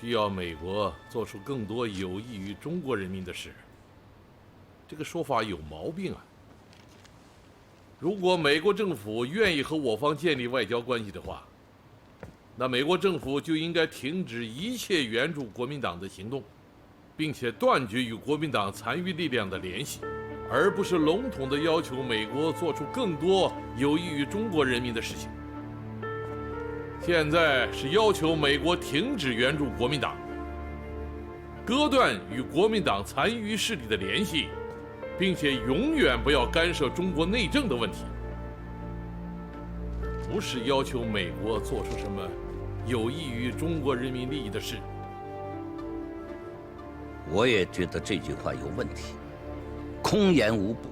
需要美国做出更多有益于中国人民的事。这个说法有毛病啊！如果美国政府愿意和我方建立外交关系的话，那美国政府就应该停止一切援助国民党的行动，并且断绝与国民党残余力量的联系，而不是笼统地要求美国做出更多有益于中国人民的事情。现在是要求美国停止援助国民党，割断与国民党残余势力的联系，并且永远不要干涉中国内政的问题。不是要求美国做出什么有益于中国人民利益的事。我也觉得这句话有问题，空言无补。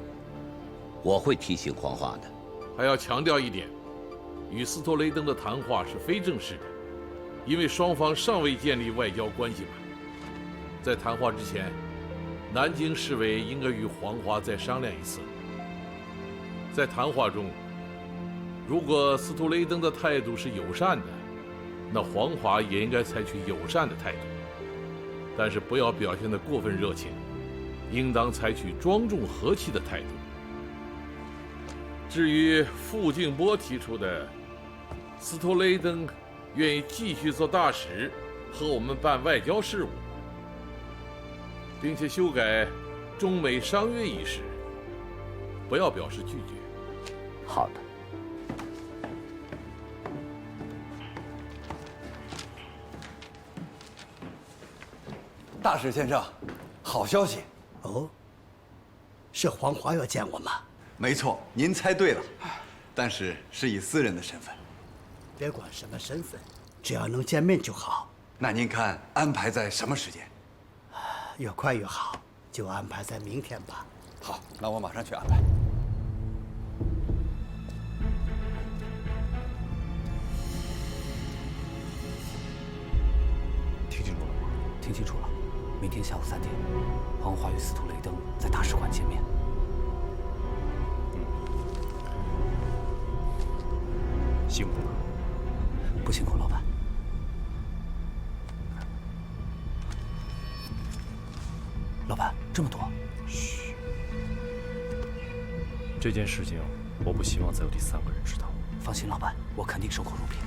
我会提醒黄华的。还要强调一点，与斯托雷登的谈话是非正式的，因为双方尚未建立外交关系嘛。在谈话之前，南京市委应该与黄华再商量一次。在谈话中，如果斯托雷登的态度是友善的，那黄华也应该采取友善的态度，但是不要表现得过分热情，应当采取庄重和气的态度。至于傅静波提出的斯托雷登愿意继续做大使，和我们办外交事务，并且修改中美商约一事，不要表示拒绝。好的。大使先生，好消息！哦，是黄华要见我吗？没错，您猜对了，但是是以私人的身份。别管什么身份，只要能见面就好。那您看安排在什么时间？越快越好，就安排在明天吧。好，那我马上去安排。听清楚了吗？听清楚了，明天下午3点，黄华与斯图雷登在大使馆见面。辛苦了。不辛苦，老板。老板，这么多。嘘。这件事情，我不希望再有第3个人知道。放心，老板，我肯定守口如瓶。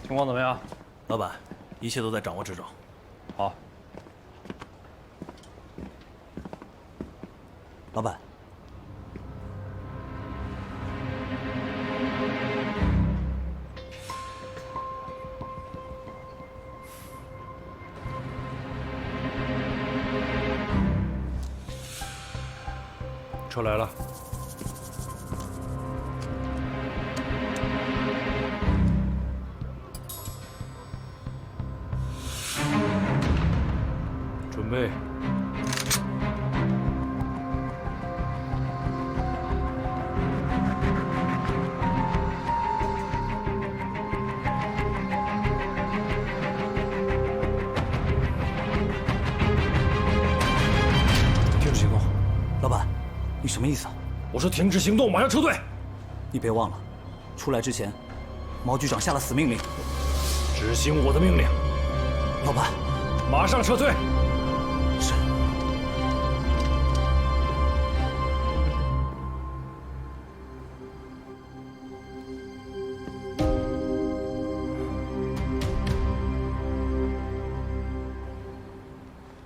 情况怎么样？老板，一切都在掌握之中。好。老板，车来了。准备。停止行动。老板，你什么意思啊？我说停止行动，马上撤退。你别忘了，出来之前，毛局长下了死命令。执行我的命令。老板，马上撤退。是。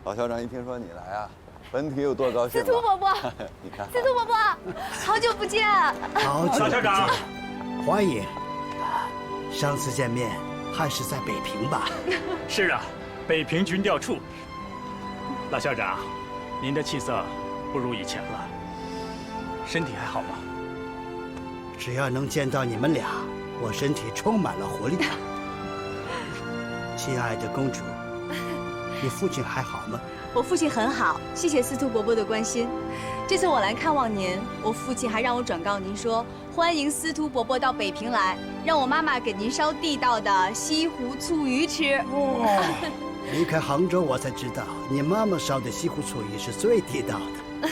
老校长一听说你来啊，本体有多高兴？司徒伯伯，你看，司徒伯伯，好久不见！好久不见，老校长，欢迎。上次见面还是在北平吧？是啊，北平军调处。老校长，您的气色不如以前了，身体还好吗？只要能见到你们俩，我身体充满了活力。亲爱的公主，你父亲还好吗？我父亲很好，谢谢司徒伯伯的关心。这次我来看望您，我父亲还让我转告您说，欢迎司徒伯伯到北平来，让我妈妈给您烧地道的西湖醋鱼吃。离开杭州，我才知道你妈妈烧的西湖醋鱼是最地道的。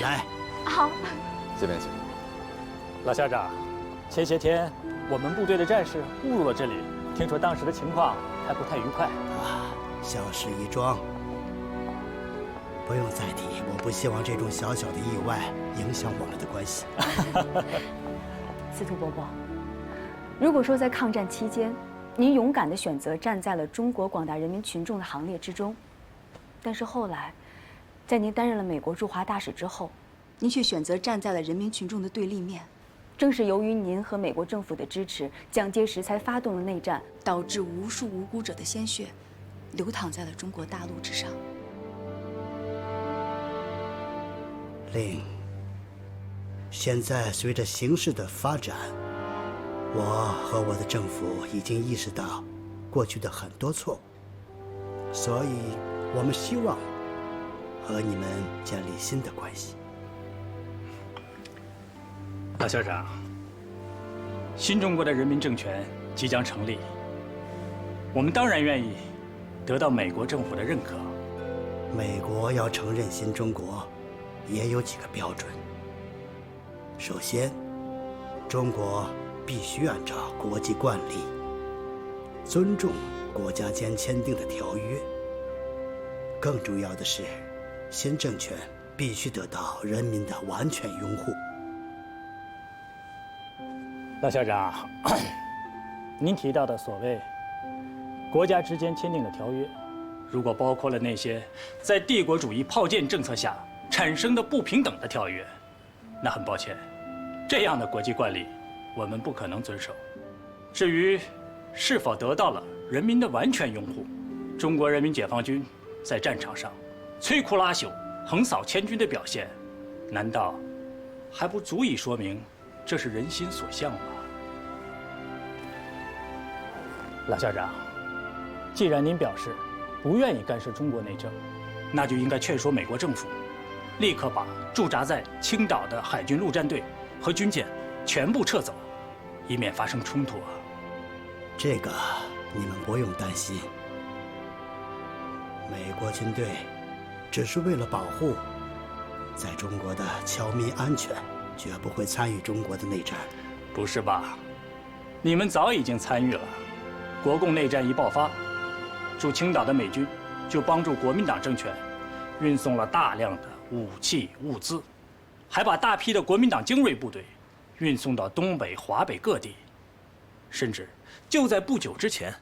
来，好，这边请。老校长，前些天我们部队的战士误入了这里，听说当时的情况还不太愉快。小事一桩，不用再提。我不希望这种小小的意外影响我们的关系。司徒伯伯，如果说在抗战期间，您勇敢地选择站在了中国广大人民群众的行列之中，但是后来，在您担任了美国驻华大使之后，您却选择站在了人民群众的对立面。正是由于您和美国政府的支持，蒋介石才发动了内战，导致无数无辜者的鲜血流淌在了中国大陆之上。令，现在随着形势的发展，我和我的政府已经意识到过去的很多错误，所以我们希望和你们建立新的关系。老校长，新中国的人民政权即将成立，我们当然愿意得到美国政府的认可。美国要承认新中国，也有几个标准。首先，中国必须按照国际惯例，尊重国家间签订的条约。更重要的是，新政权必须得到人民的完全拥护。老校长，您提到的所谓国家之间签订的条约，如果包括了那些在帝国主义炮舰政策下产生的不平等的条约，那很抱歉，这样的国际惯例我们不可能遵守。至于是否得到了人民的完全拥护，中国人民解放军在战场上摧枯拉朽、横扫千军的表现，难道还不足以说明这是人心所向吗？老校长，既然您表示不愿意干涉中国内政，那就应该劝说美国政府立刻把驻扎在青岛的海军陆战队和军舰全部撤走，以免发生冲突啊。这个你们不用担心，美国军队只是为了保护在中国的侨民安全，绝不会参与中国的内战。不是吧？你们早已经参与了。国共内战一爆发，驻青岛的美军就帮助国民党政权运送了大量的武器物资，还把大批的国民党精锐部队运送到东北、华北各地。甚至就在不久之前，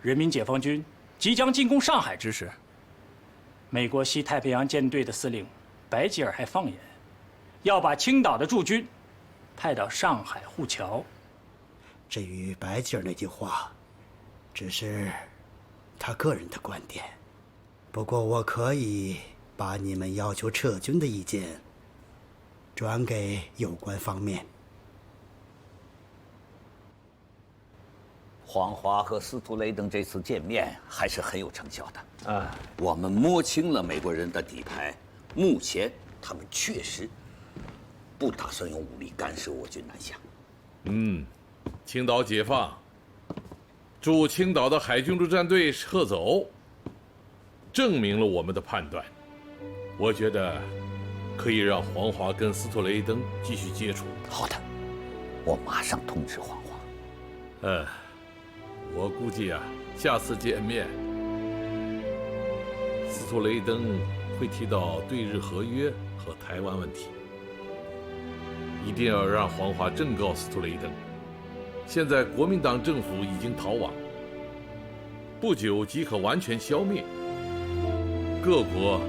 人民解放军即将进攻上海之时，美国西太平洋舰队的司令白吉尔还放言，要把青岛的驻军派到上海护侨。至于白吉尔那句话，只是他个人的观点。不过我可以把你们要求撤军的意见转给有关方面。黄华和司徒雷登这次见面还是很有成效的。我们摸清了美国人的底牌，目前他们确实不打算用武力干涉我军南下。青岛解放，驻青岛的海军陆战队撤走，证明了我们的判断。我觉得可以让黄华跟司徒雷登继续接触。好的，我马上通知黄华。我估计啊，下次见面，司徒雷登会提到对日合约和台湾问题。一定要让黄华正告司徒雷登，现在国民党政府已经逃亡，不久即可完全消灭。各国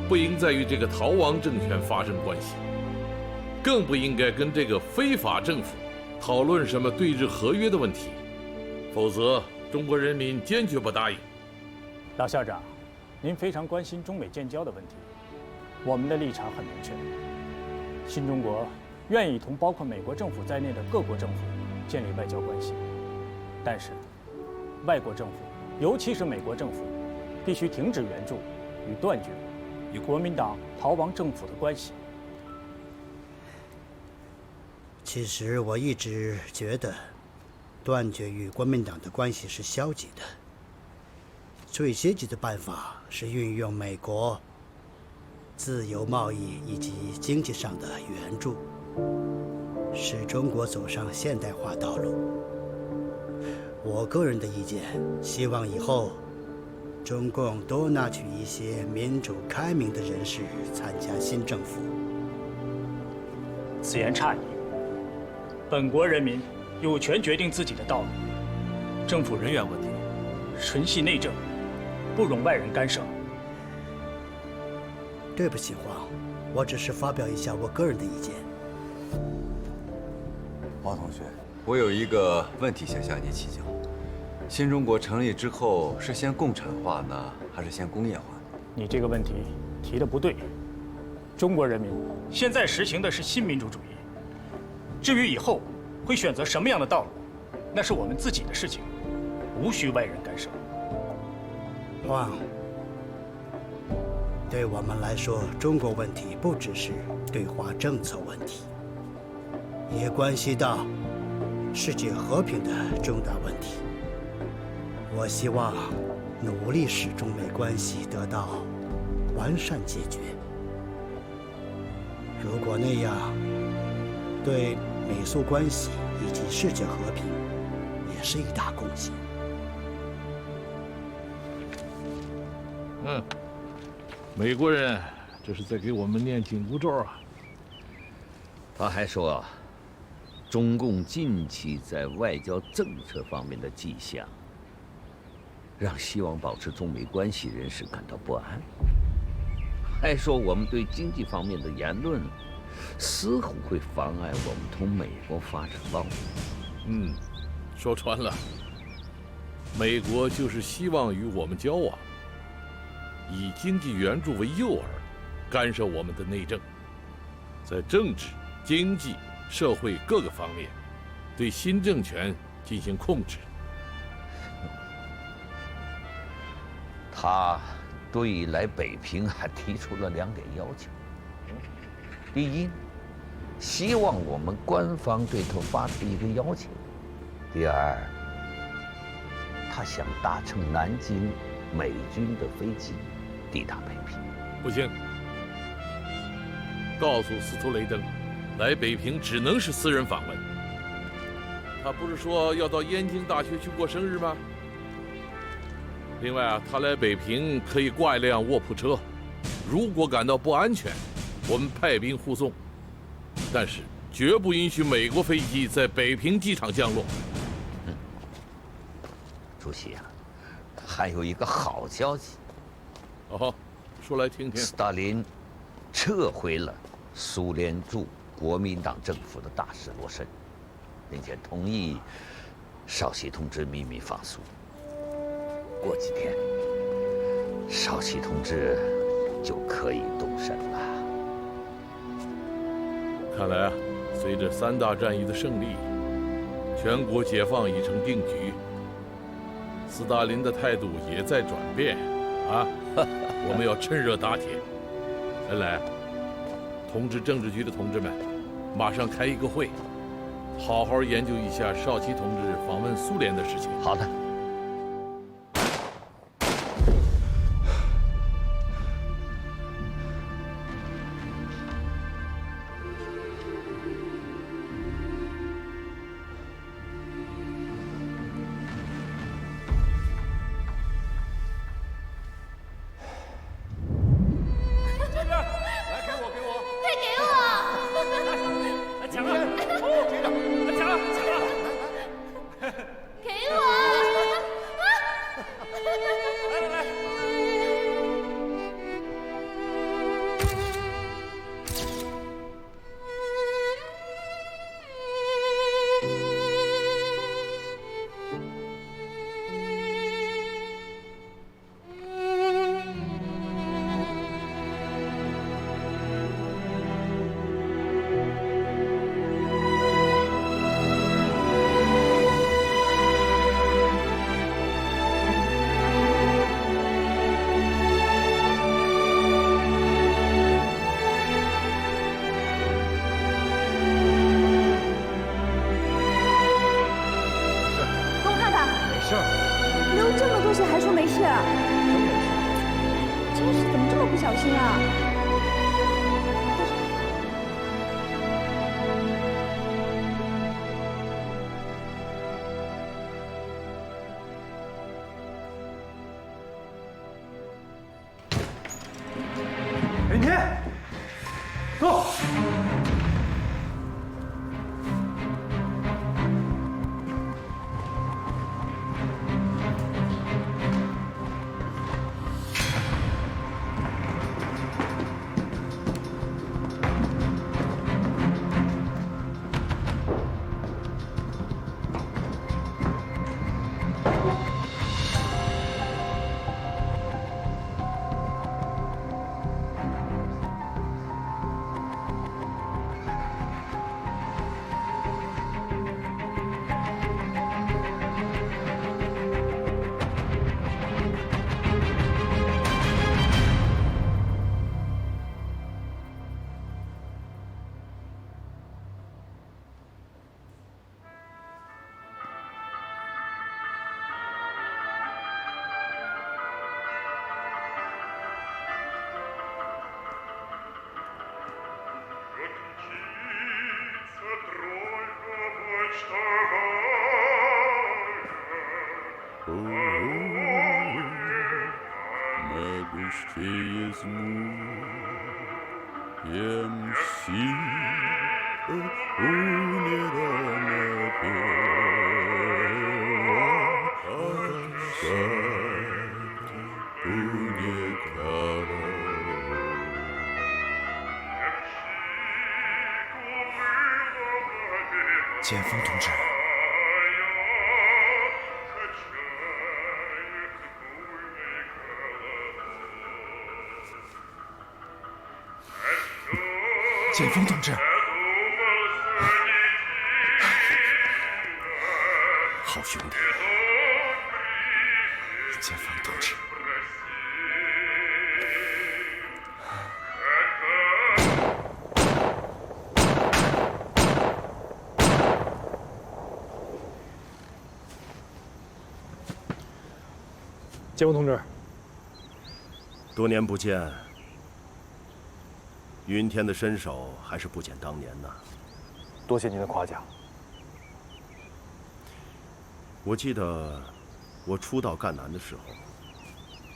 不应再与这个逃亡政权发生关系，更不应该跟这个非法政府讨论什么对日合约的问题。否则，中国人民坚决不答应。老校长，您非常关心中美建交的问题，我们的立场很明确。新中国愿意同包括美国政府在内的各国政府建立外交关系，但是，外国政府尤其是美国政府，必须停止援助与断绝与国民党逃亡政府的关系。其实我一直觉得，断绝与国民党的关系是消极的。最积极的办法是运用美国自由贸易以及经济上的援助，使中国走上现代化道路。我个人的意见，希望以后中共多拿取一些民主开明的人士参加新政府。此言差矣。本国人民有权决定自己的道路，政府人员问题纯系内政，不容外人干涉。对不起，黄，我只是发表一下我个人的意见。王同学，我有一个问题想向你请教：新中国成立之后，是先共产化呢，还是先工业化呢？你这个问题提得不对。中国人民现在实行的是新民主主义，至于以后会选择什么样的道路，那是我们自己的事情，无需外人干涉。黄，对我们来说，中国问题不只是对华政策问题，也关系到世界和平的重大问题。我希望努力使中美关系得到完善解决。如果那样，对美苏关系以及世界和平也是一大贡献。美国人这是在给我们念紧箍咒啊！他还说，中共近期在外交政策方面的迹象，让希望保持中美关系人士感到不安。还说我们对经济方面的言论，似乎会妨碍我们同美国发展贸易。说穿了，美国就是希望与我们交往，以经济援助为诱饵，干涉我们的内政，在政治、经济、社会各个方面，对新政权进行控制。他对来北平还提出了2点要求：第一，希望我们官方对他发出一个要求；第二，他想搭乘南京美军的飞机抵达北平。不行，告诉斯图雷登，来北平只能是私人访问。他不是说要到燕京大学去过生日吗？另外啊，他来北平可以挂一辆卧铺车，如果感到不安全，我们派兵护送，但是绝不允许美国飞机在北平机场降落。主席啊，还有一个好消息。哦，说来听听。斯大林撤回了苏联驻国民党政府的大使罗申，并且同意少奇同志秘密放苏。过几天，少奇同志就可以动身了。看来啊，随着3大战役的胜利，全国解放已成定局。斯大林的态度也在转变，啊，我们要趁热打铁。来，通知政治局的同志们，马上开一个会，好好研究一下少奇同志访问苏联的事情。好的。给我！事？流这么多血还说没事？真是怎么这么不小心啊！云天，走。剑锋同志，剑锋同志，好兄弟，剑锋同志。剑锋同志，多年不见，云天的身手还是不减当年呢。多谢您的夸奖。我记得我初到赣南的时候，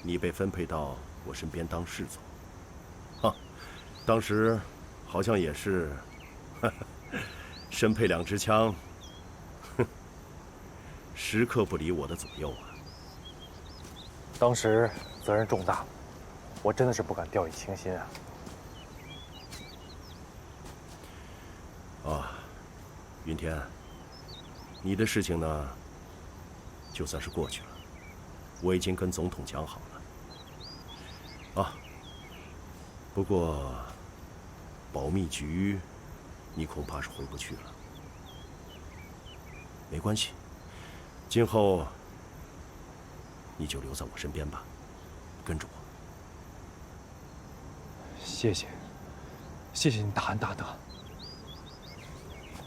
你被分配到我身边当侍从。哈，当时好像也是，身配2支枪，时刻不离我的左右啊。当时责任重大，我真的是不敢掉以轻心啊。啊，云天，你的事情呢，就算是过去了，我已经跟总统讲好了。啊，不过保密局，你恐怕是回不去了。没关系，今后你就留在我身边吧，跟着我。谢谢，谢谢你大恩大德。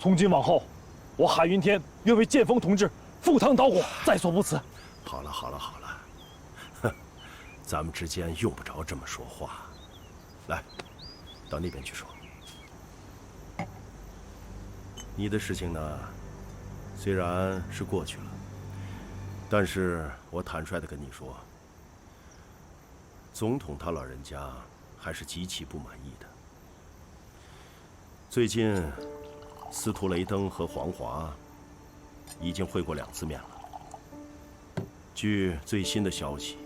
从今往后，我海云天愿为剑锋同志赴汤蹈火，在所不辞。好了好了好了，哼，咱们之间用不着这么说话。来，到那边去说。你的事情呢，虽然是过去了，但是我坦率地跟你说，总统他老人家还是极其不满意的。最近，司徒雷登和黄华已经会过2次面了。据最新的消息，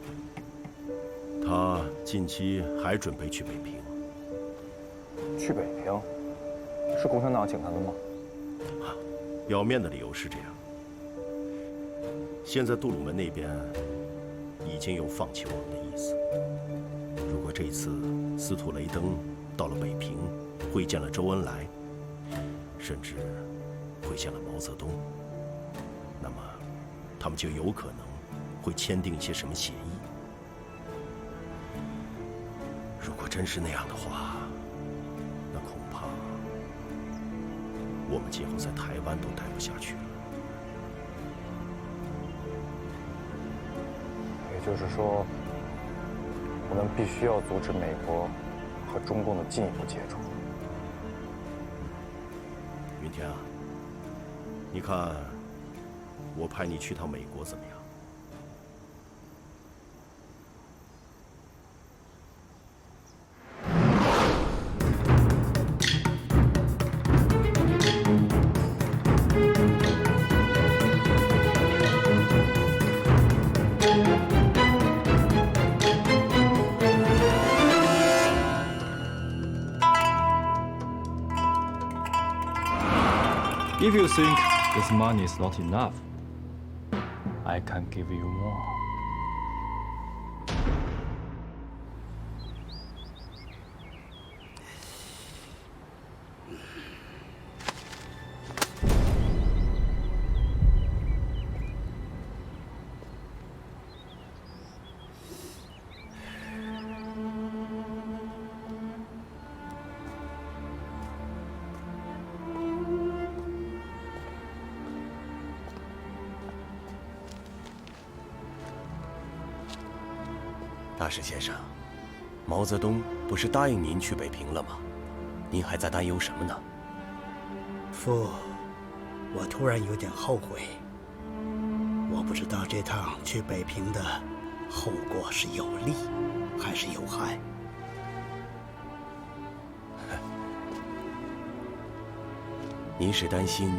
他近期还准备去北平。去北平，是共产党请他的吗？表面的理由是这样。现在杜鲁门那边已经有放弃我们的意思。如果这次司徒雷登到了北平，会见了周恩来，甚至会见了毛泽东，那么他们就有可能会签订一些什么协议。如果真是那样的话，那恐怕我们今后在台湾都待不下去了。就是说，我们必须要阻止美国和中共的进一步接触。云天啊，你看，我派你去趟美国怎么样？ If you think this money is not enough, I can give you more. “大石先生，毛泽东不是答应您去北平了吗？您还在担忧什么呢？”父，我突然有点后悔。我不知道这趟去北平的后果是有利还是有害。您是担心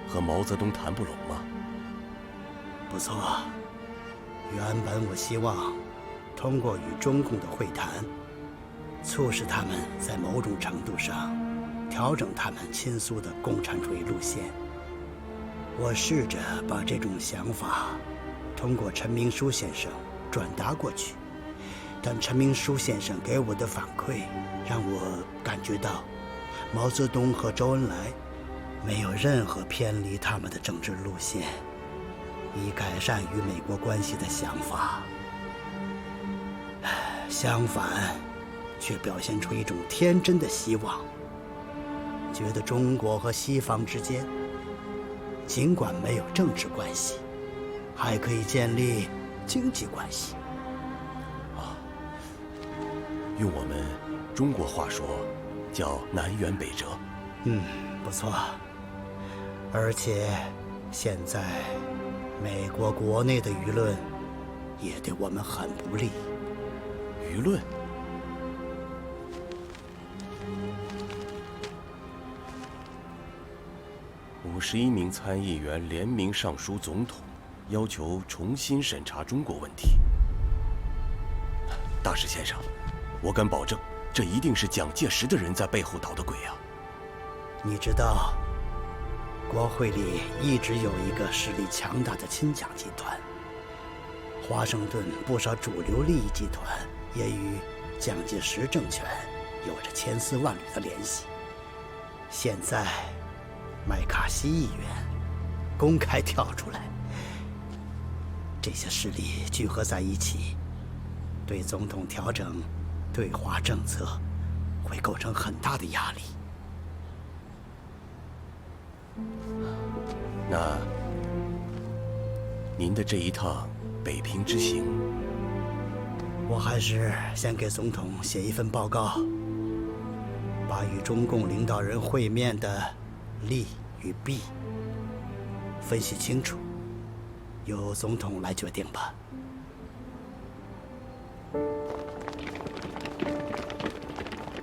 和毛泽东谈不拢吗？不错，原本我希望通过与中共的会谈，促使他们在某种程度上调整他们亲苏的共产主义路线。我试着把这种想法通过陈明书先生转达过去，但陈明书先生给我的反馈让我感觉到毛泽东和周恩来没有任何偏离他们的政治路线，以改善与美国关系的想法。相反，却表现出一种天真的希望，觉得中国和西方之间尽管没有政治关系，还可以建立经济关系。用我们中国话说，叫南辕北辙。不错。而且，现在美国国内的舆论也对我们很不利。舆论，51名参议员联名上书总统，要求重新审查中国问题。大石先生，我敢保证，这一定是蒋介石的人在背后捣的鬼啊！你知道，国会里一直有一个势力强大的亲蒋集团，华盛顿不少主流利益集团也与蒋介石政权有着千丝万缕的联系。现在，麦卡锡议员公开跳出来，这些势力聚合在一起，对总统调整对华政策会构成很大的压力。那您的这一趟北平之行，我还是先给总统写一份报告，把与中共领导人会面的利与弊分析清楚，由总统来决定吧。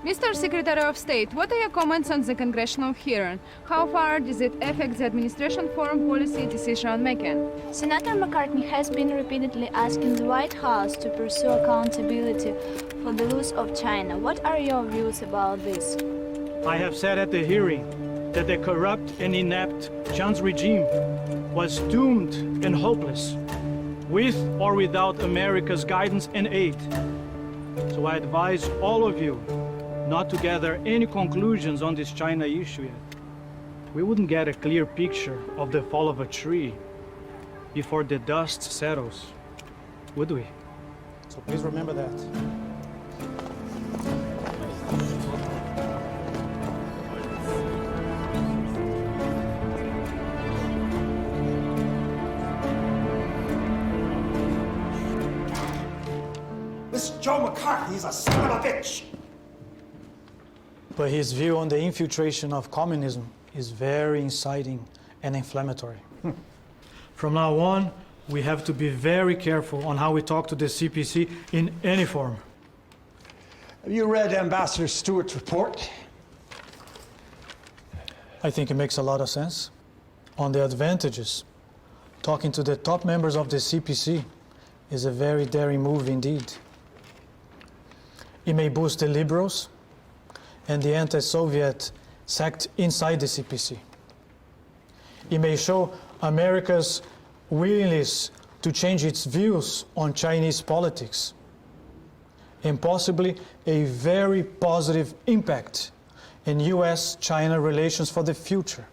Mr. Secretary of State, what are your comments on the congressional hearing? How far does it affect the administration foreign policy decision-making? Senator McCartney has been repeatedly asking the White House to pursue accountability for the loss of China. What are your views about this? I have said at the hearing that the corrupt and inept Chiang's regime was doomed and hopeless, with or without America's guidance and aid. So I advise all of you not to gather any conclusions on this China issue yet. We wouldn't get a clear picture of the fall of a tree before the dust settles, would we? So please remember that. This Joe McCarthy is a son of a bitch. But his view on the infiltration of communism is very inciting and inflammatory. From now on, we have to be very careful on how we talk to the CPC in any form. Have you read Ambassador Stewart's report? I think it makes a lot of sense. On the advantages, talking to the top members of the CPC is a very daring move indeed. It may boost the liberals and the anti-Soviet sect inside the CPC. It may show America's willingness to change its views on Chinese politics, and possibly a very positive impact in US-China relations for the future.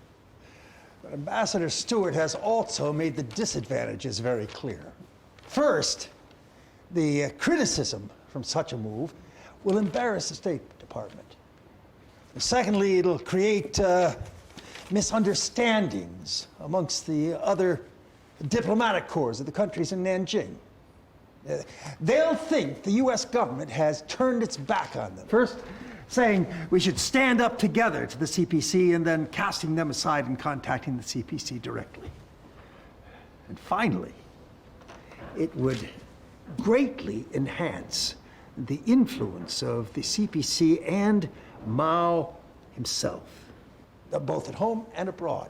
But Ambassador Stewart has also made the disadvantages very clear. First, the criticism from such a move will embarrass the State Department. And secondly, it'll create misunderstandings amongst the other diplomatic corps of the countries in Nanjing. They'll think the US government has turned its back on them. First, saying we should stand up together to the CPC, and then casting them aside and contacting the CPC directly. And finally, it would greatly enhance the influence of the CPC and Mao himself, both at home and abroad.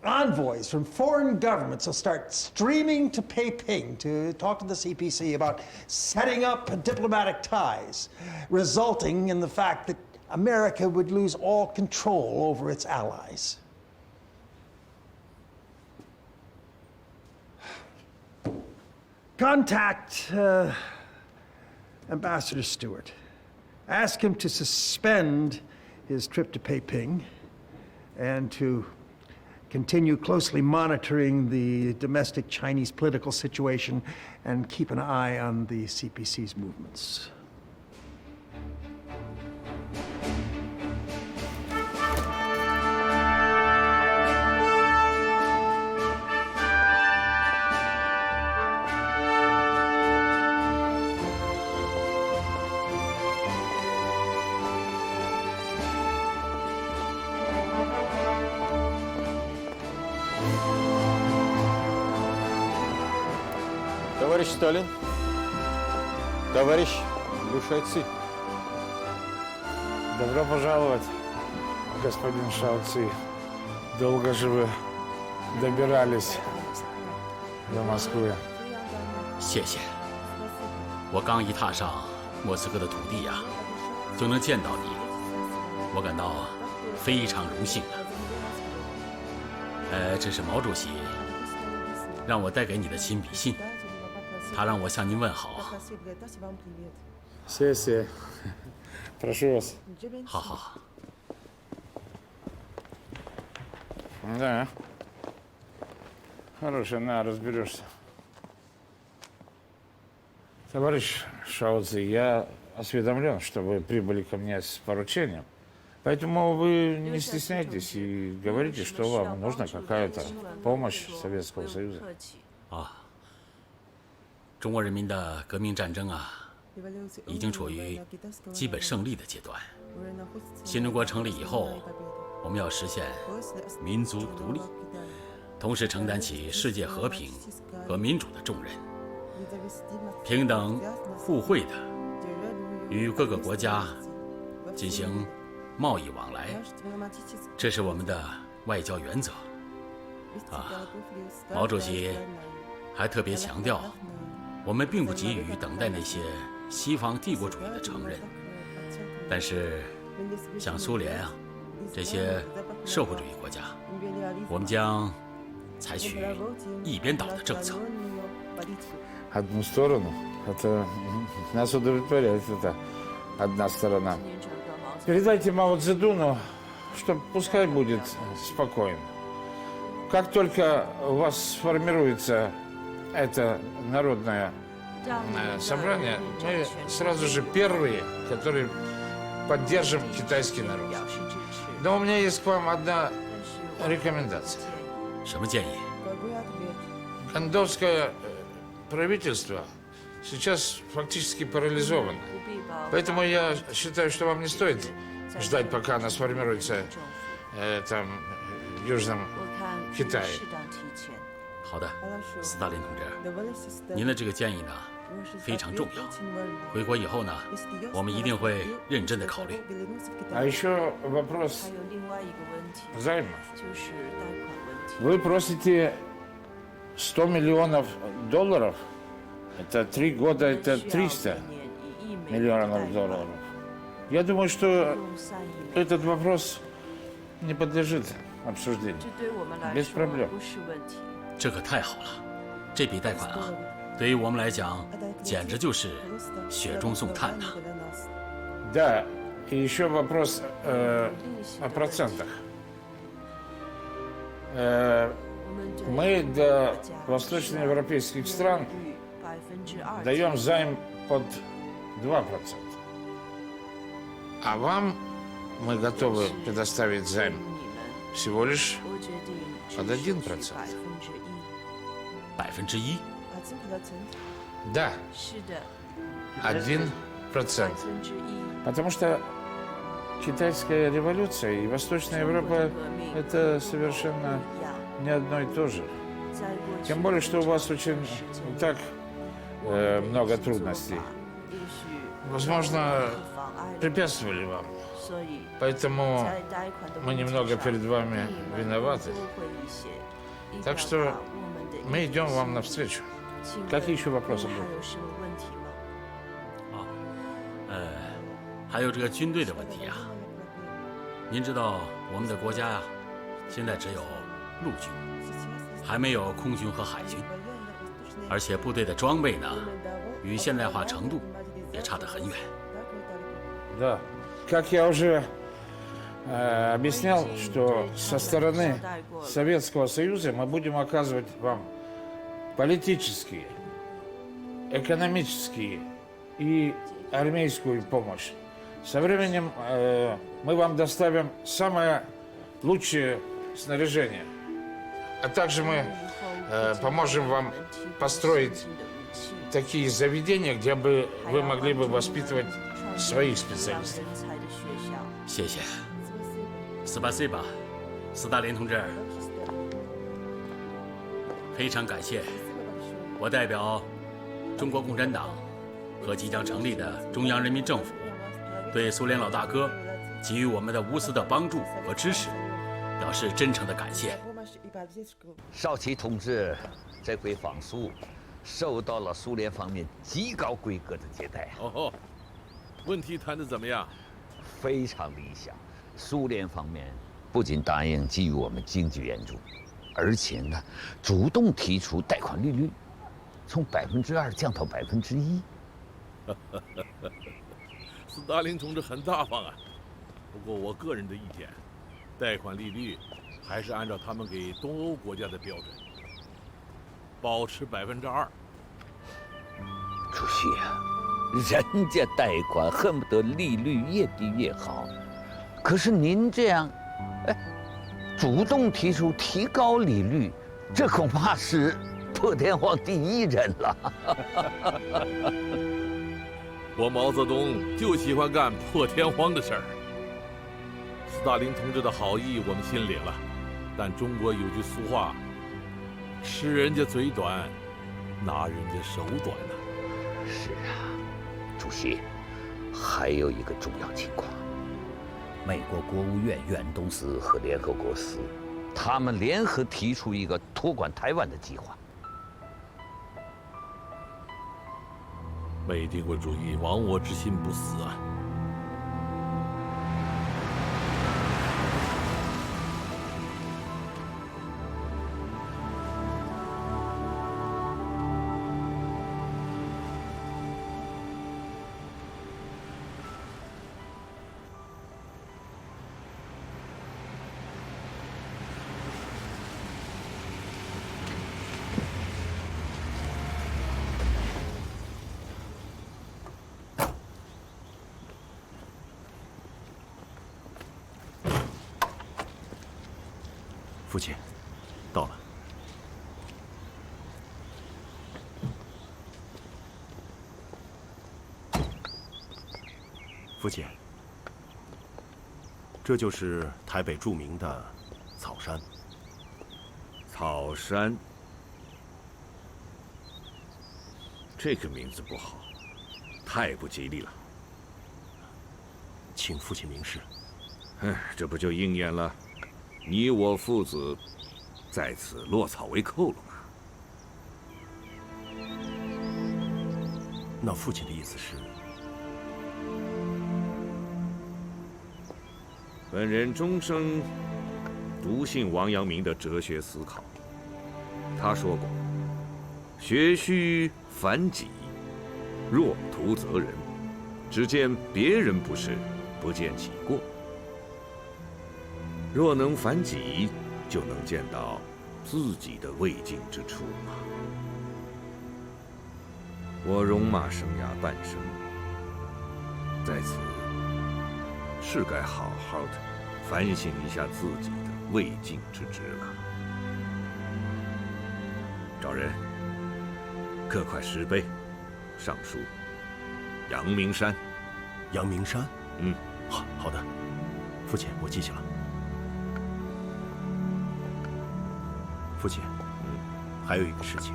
Envoys from foreign governments will start streaming to Peking to talk to the CPC about setting up diplomatic ties, resulting in the fact that America would lose all control over its allies. Contact Ambassador Stewart. Ask him to suspend his trip to Peking and to continue closely monitoring the domestic Chinese political situation and keep an eye on the CPC's movements. Товарищ Сталин, товарищ Лю Шайци. Добро пожаловать, господин Шаоци. Долго же вы добирались до Москвы. 谢谢。我刚一踏上莫斯科的土地呀，就能见到你，我感到非常荣幸啊。这是毛主席让我带给你的亲笔信。 他让我向您问好。谢谢，прошу вас。好好。Да. Хорошо, на, разберешься. Товарищ Шаоци, я осведомлен, что вы прибыли ко мне с поручением. Поэтому вы не стесняйтесь и говорите, что вам нужна какая-то помощь Советского Союза. 中国人民的革命战争啊，已经处于基本胜利的阶段。新中国成立以后，我们要实现民族独立，同时承担起世界和平和民主的重任，平等互惠的与各个国家进行贸易往来，这是我们的外交原则。毛主席还特别强调。 我们并不急于等待那些西方帝国主义的承认，但是像苏联啊这些社会主义国家，我们将采取一边倒的政策。Одну сторону, это нас удовлетворяет, это одна сторона. Передайте Мао Цзэдуну, что пускай будет спокойно. Как только у вас сформируется это народное собрание, мы сразу же первые, которые поддержим китайский народ. Но у меня есть к вам одна рекомендация. 什么建议？ Кондовское правительство сейчас фактически парализованы. Поэтому я считаю, что вам не стоит ждать, пока она сформируется там в Южном Китае. 好的，斯大林同志，您的这个建议呢非常重要。回国以后呢，我们一定会认真的考虑。А еще вопрос займа. Вы просите $100 миллионов. Это 3 года, это 300 миллионов долларов. Я думаю, что этот вопрос не подлежит обсуждению. Без проблем. 这可太好了，这笔贷款啊，对于我们来讲，简直就是雪中送炭呐。Да, и еще вопрос о процентах. Мы для восточноевропейских стран даем займ под 2%. А вам мы готовы предоставить займ всего лишь под 1%. 1%？ Да. 1%. Потому что китайская революция и Восточная Европа – это совершенно не одно и то же. Тем более, что у вас очень так много трудностей. Возможно, препятствовали вам. Поэтому мы немного перед вами виноваты. Так что мы идем вам навстречу. Какие еще вопросы будут? 还有这个军队的问题啊。您知道我们的国家呀，现在只有陆军，还没有空军和海军，而且部队的装备呢，与现代化程度也差得很远。Да. Как я уже объяснял, что со стороны Советского Союза мы будем оказывать вам политические, экономические и армейскую помощь. Со временем мы вам доставим самое лучшее снаряжение, а также мы поможем вам построить такие заведения, где бы вы могли бы воспитывать своих специалистов. 谢谢，斯巴塞巴，斯大林同志，非常感谢。我代表中国共产党和即将成立的中央人民政府，对苏联老大哥给予我们的无私的帮助和支持，表示真诚的感谢。少奇同志这回访苏，受到了苏联方面极高规格的接待。哦，问题谈得怎么样？非常理想。苏联方面不仅答应给予我们经济援助，而且呢，主动提出贷款利率从2%降到1%。斯大林同志很大方啊。不过我个人的意见，贷款利率还是按照他们给东欧国家的标准，保持2%。主席啊，人家贷款恨不得利率越低越好，可是您这样，主动提出提高利率，这恐怕是破天荒第一人了。我毛泽东就喜欢干破天荒的事儿。斯大林同志的好意我们心领了，但中国有句俗话：吃人家嘴短，拿人家手短呐。是啊，主席，还有一个重要情况，美国国务院远东司和联合国司，他们联合提出一个托管台湾的计划。美帝国主义亡我之心不死啊！父亲，到了。父亲，这就是台北著名的草山。草山，这个名字不好，太不吉利了。请父亲明示。这不就应验了你我父子在此落草为寇了吗？那父亲的意思是？本人终生笃信王阳明的哲学思考。他说过：“学须反己，若图责人，只见别人不是，不见己过。若能反己，就能见到自己的未尽之处嘛。”我戎马生涯半生，在此是该好好的反省一下自己的未尽之职了。找人，各块石碑，上书阳明山。阳明山？好的，父亲，我记下了。父亲，还有一个事情，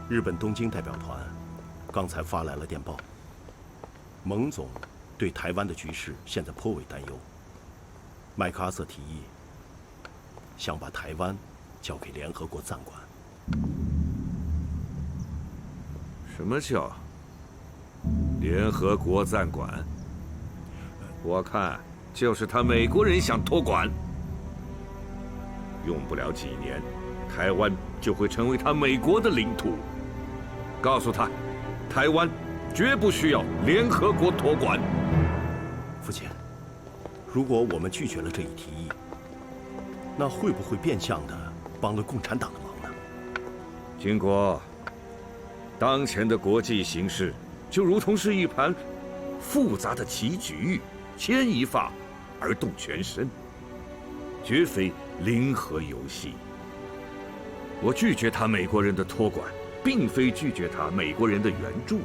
日本东京代表团刚才发来了电报，蒙总对台湾的局势现在颇为担忧。麦克阿瑟提议想把台湾交给联合国暂管。什么叫联合国暂管？我看就是他美国人想托管。用不了几年，台湾就会成为他美国的领土。告诉他，台湾绝不需要联合国托管。父亲，如果我们拒绝了这一提议，那会不会变相的帮了共产党的忙呢？经国，当前的国际形势就如同是一盘复杂的棋局，牵一发而动全身，绝非零和游戏。我拒绝他美国人的托管，并非拒绝他美国人的援助。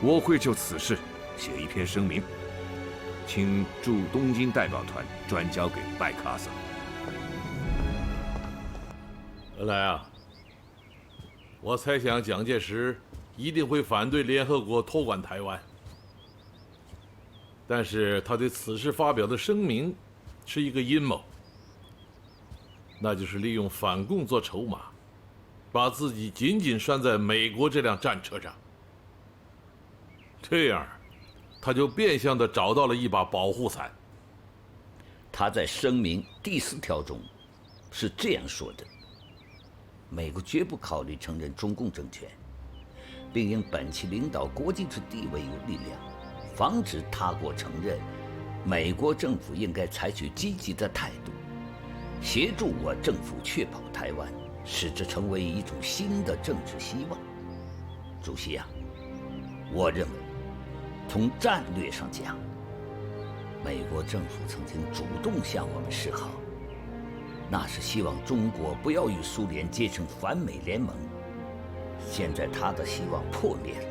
我会就此事写一篇声明，请驻东京代表团转交给麦克阿瑟。恩来啊，我猜想蒋介石一定会反对联合国托管台湾，但是他对此事发表的声明是一个阴谋，那就是利用反共做筹码，把自己紧紧拴在美国这辆战车上。这样，他就变相的找到了一把保护伞。他在声明第4条中是这样说的：美国绝不考虑承认中共政权，并因本其领导国际之地位与力量，防止他国承认。美国政府应该采取积极的态度，协助我政府确保台湾，使之成为一种新的政治希望。主席啊，我认为，从战略上讲，美国政府曾经主动向我们示好，那是希望中国不要与苏联结成反美联盟。现在他的希望破灭了，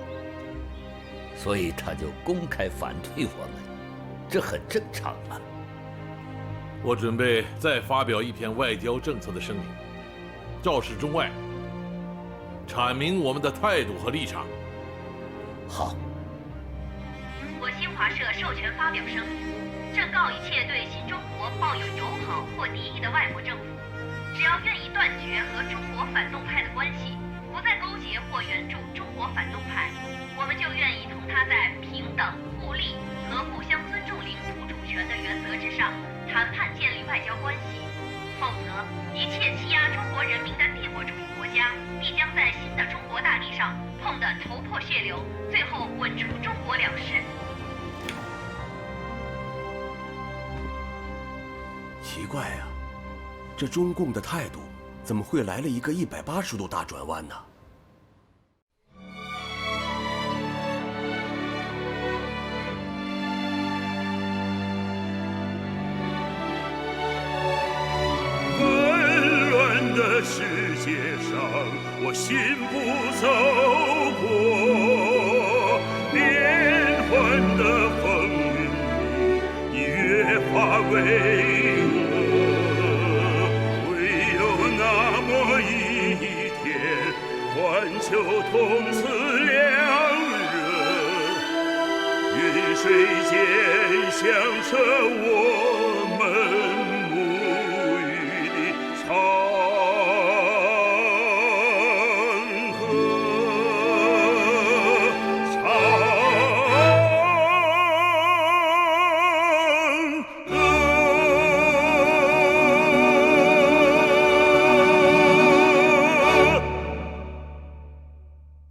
所以他就公开反对我们，这很正常嘛。我准备再发表一篇外交政策的声明，昭示中外，阐明我们的态度和立场。好。我新华社授权发表声明，正告一切对新中国抱有友好或敌意的外国政府，只要愿意断绝和中国反动派的关系，不再勾结或援助中国反动派，我们就愿意同他在平等、互利和互相尊重领土主权的原则之上谈判建立外交关系。否则，一切欺压中国人民的帝国主义国家必将在新的中国大地上碰得头破血流，最后滚出中国了事。奇怪啊，这中共的态度怎么会来了一个180度大转弯呢？纷乱的世界上，我信步走过，变幻的风为恶，唯有那么一天，环球同此两人，与水间响彻我们